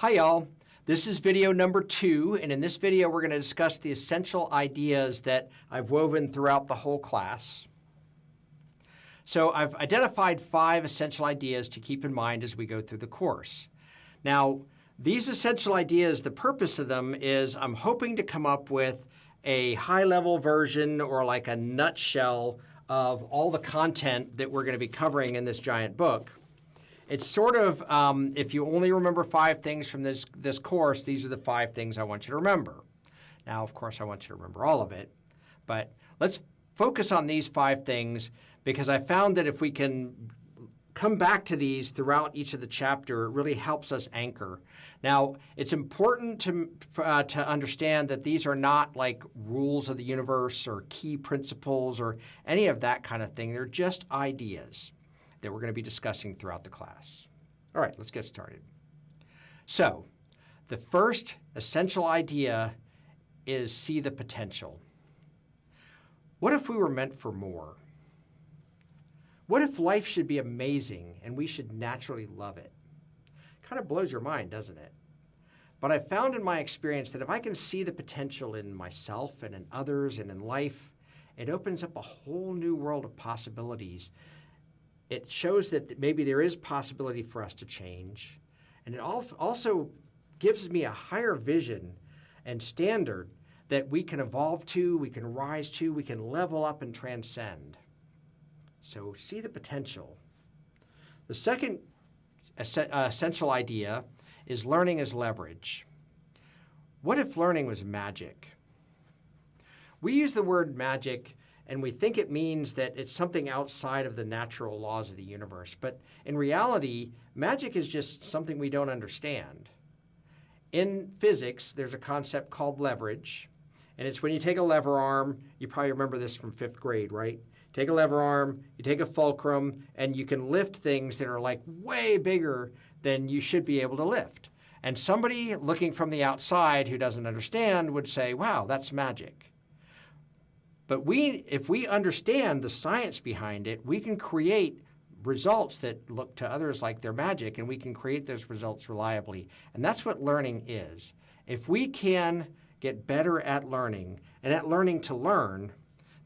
Hi y'all, this is video number 2, and in this video we're going to discuss the essential ideas that I've woven throughout the whole class. So I've identified 5 essential ideas to keep in mind as we go through the course. Now, these essential ideas, the purpose of them is I'm hoping to come up with a high-level version or like a nutshell of all the content that we're going to be covering in this giant book. It's sort of, if you only remember 5 things from this course, these are the 5 things I want you to remember. Now, of course, I want you to remember all of it, but let's focus on these 5 things because I found that if we can come back to these throughout each of the chapter, it really helps us anchor. Now, it's important to understand that these are not like rules of the universe or key principles or any of that kind of thing. They're just ideas that we're going to be discussing throughout the class. All right, let's get started. So, the first essential idea is see the potential. What if we were meant for more? What if life should be amazing and we should naturally love it? Kind of blows your mind, doesn't it? But I found in my experience that if I can see the potential in myself and in others and in life, it opens up a whole new world of possibilities. It shows that maybe there is possibility for us to change. And it also gives me a higher vision and standard that we can evolve to, we can rise to, we can level up and transcend. So see the potential. The second essential idea is learning as leverage. What if learning was magic? We use the word magic and we think it means that it's something outside of the natural laws of the universe. But in reality, magic is just something we don't understand. In physics, there's a concept called leverage. And it's when you take a lever arm, you probably remember this from 5th grade, right? Take a lever arm, you take a fulcrum, and you can lift things that are like way bigger than you should be able to lift. And somebody looking from the outside who doesn't understand would say, wow, that's magic. But if we understand the science behind it, we can create results that look to others like they're magic, and we can create those results reliably. And that's what learning is. If we can get better at learning and at learning to learn,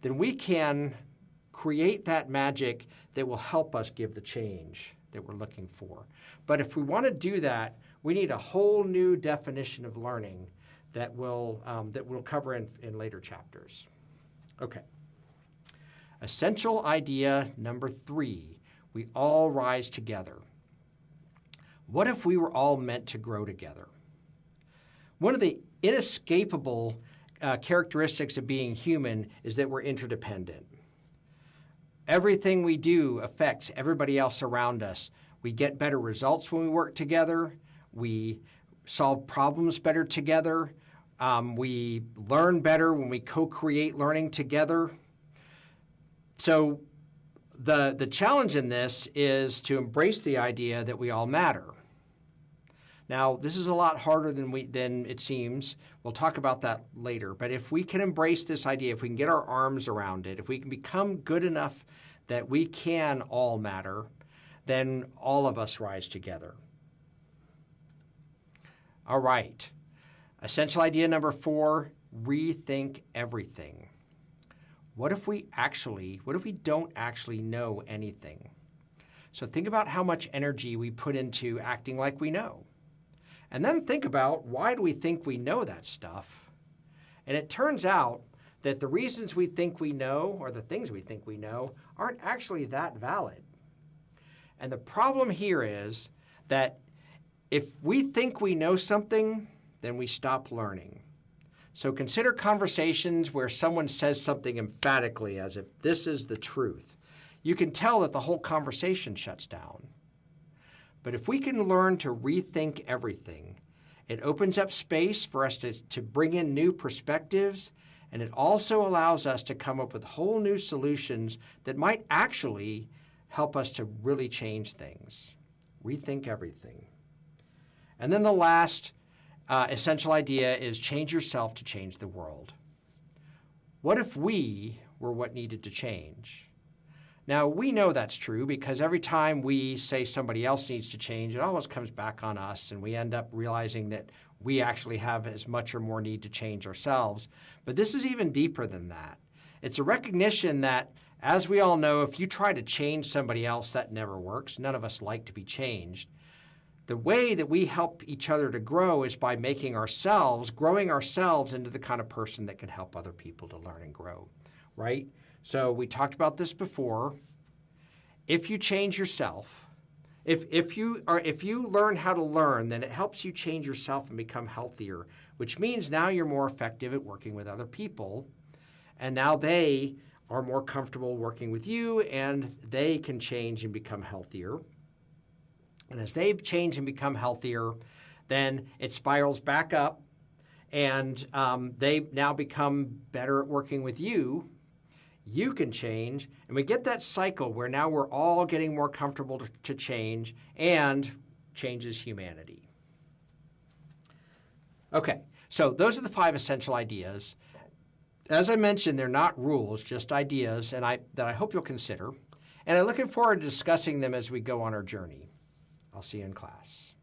then we can create that magic that will help us give the change that we're looking for. But if we want to do that, we need a whole new definition of learning that we'll cover in later chapters. Okay. Essential idea number 3, we all rise together. What if we were all meant to grow together? One of the inescapable characteristics of being human is that we're interdependent. Everything we do affects everybody else around us. We get better results when we work together. We solve problems better together. We learn better when we co-create learning together. So the challenge in this is to embrace the idea that we all matter. Now, this is a lot harder than it seems. We'll talk about that later. But if we can embrace this idea, if we can get our arms around it, if we can become good enough that we can all matter, then all of us rise together. All right. Essential idea number 4, rethink everything. What if we don't actually know anything? So think about how much energy we put into acting like we know. And then think about, why do we think we know that stuff? And it turns out that the reasons we think we know, or the things we think we know, aren't actually that valid. And the problem here is that if we think we know something, then we stop learning. So consider conversations where someone says something emphatically as if this is the truth. You can tell that the whole conversation shuts down. But if we can learn to rethink everything, it opens up space for us to bring in new perspectives, and it also allows us to come up with whole new solutions that might actually help us to really change things. Rethink everything. And then the last essential idea is change yourself to change the world. What if we were what needed to change? Now, we know that's true because every time we say somebody else needs to change, it always comes back on us, and we end up realizing that we actually have as much or more need to change ourselves. But this is even deeper than that. It's a recognition that, as we all know, if you try to change somebody else, that never works. None of us like to be changed. The way that we help each other to grow is by growing ourselves into the kind of person that can help other people to learn and grow, right? So we talked about this before. If you change yourself, if you learn how to learn, then it helps you change yourself and become healthier, which means now you're more effective at working with other people, and now they are more comfortable working with you, and they can change and become healthier. And as they change and become healthier, then it spirals back up, and they now become better at working with you. You can change, and we get that cycle where now we're all getting more comfortable to change, and changes humanity. Okay, so those are the 5 essential ideas. As I mentioned, they're not rules, just ideas, and that I hope you'll consider. And I'm looking forward to discussing them as we go on our journey. I'll see you in class.